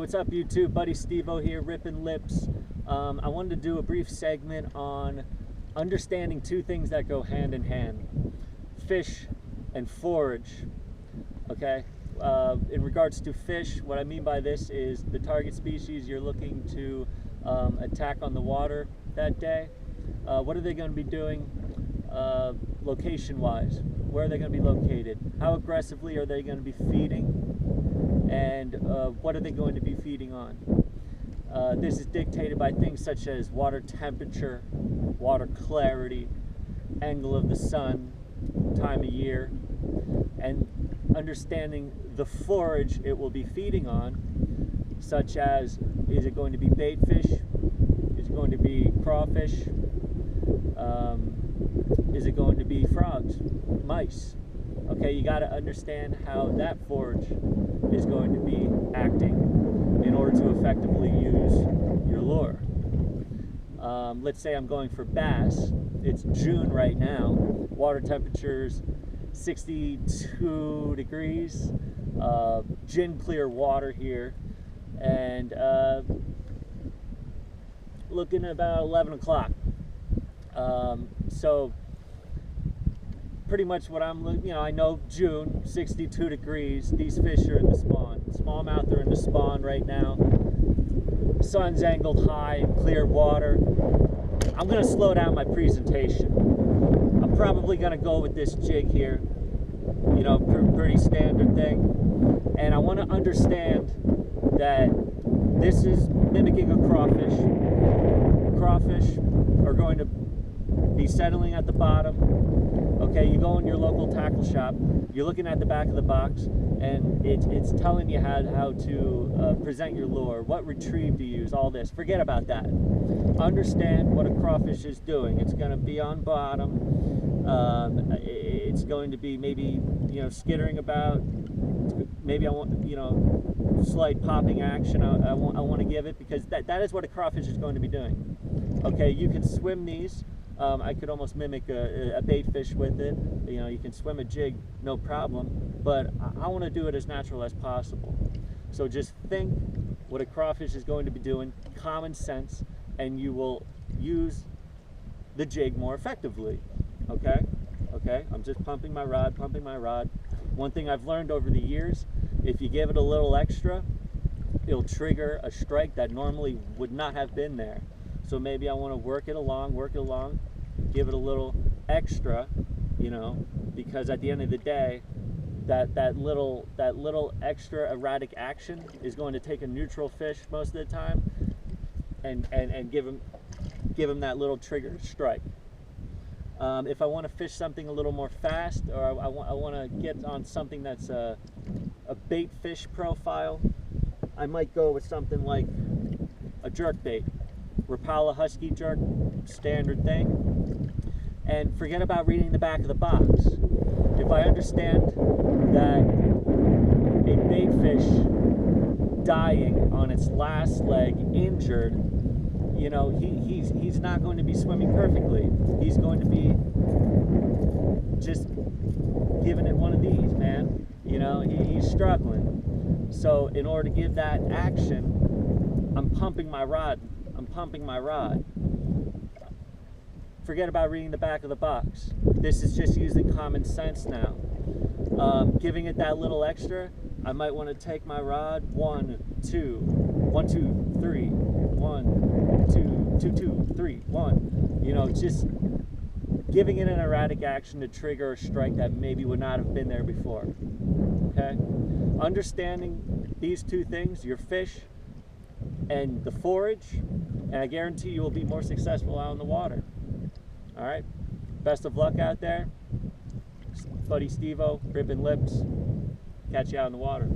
what's up YouTube? Buddy Steve-O here, ripping lips. I wanted to do a brief segment on understanding two things that go hand in hand. Fish and forage, okay? In regards to fish, what I mean by this is the target species you're looking to attack on the water that day. What are they going to be doing location-wise? Where are they going to be located? How aggressively are they going to be feeding? And what are they going to be feeding on? This is dictated by things such as water temperature, water clarity, angle of the sun, time of year, and understanding the forage it will be feeding on, such as, is it going to be bait fish? Is it going to be crawfish? Is it going to be frogs, mice? Okay, you got to understand how that forage is going to be acting in order to effectively use your lure. Let's say I'm going for bass. It's June right now. Water temperature's 62 degrees. Gin clear water here. And looking at about 11 o'clock. So pretty much what I'm looking, I know June, 62 degrees, these fish are in the spawn. Smallmouth are in the spawn right now. Sun's angled high in clear water. I'm gonna slow down my presentation. I'm probably gonna go with this jig here, pretty standard thing. And I wanna understand that this is mimicking a crawfish. Crawfish are going to be settling at the bottom. Okay, you go in your local tackle shop, you're looking at the back of the box, and it's telling you how to present your lure, what retrieve to use, all this. Forget about that. Understand what a crawfish is doing. It's going to be on bottom. It's going to be maybe, skittering about. Maybe I want, slight popping action I want to give it, because that is what a crawfish is going to be doing. Okay, you can swim these. I could almost mimic a bait fish with it. You can swim a jig, no problem, but I want to do it as natural as possible. So just think what a crawfish is going to be doing, common sense, and you will use the jig more effectively. Okay? Okay? I'm just pumping my rod. One thing I've learned over the years, if you give it a little extra, it'll trigger a strike that normally would not have been there. So maybe I want to work it along, give it a little extra, because at the end of the day, that little extra erratic action is going to take a neutral fish most of the time and give him that little trigger strike. If I want to fish something a little more fast, or I want to get on something that's a bait fish profile, I might go with something like a jerk bait. Rapala Husky jerk, standard thing. And forget about reading the back of the box. If I understand that a bait fish dying on its last leg, injured, he's not going to be swimming perfectly. He's going to be just giving it one of these, man. He's struggling. So in order to give that action, I'm pumping my rod. Forget about reading the back of the box. This is just using common sense now. Giving it that little extra, I might want to take my rod, 1, 2, 1, 2, 3, 1, 2, 2, 2, 3, 1. Just giving it an erratic action to trigger a strike that maybe would not have been there before. Okay? Understanding these two things, your fish and the forage, and I guarantee you will be more successful out in the water. All right? Best of luck out there. Buddy Steve-O, ripping lips. Catch you out in the water.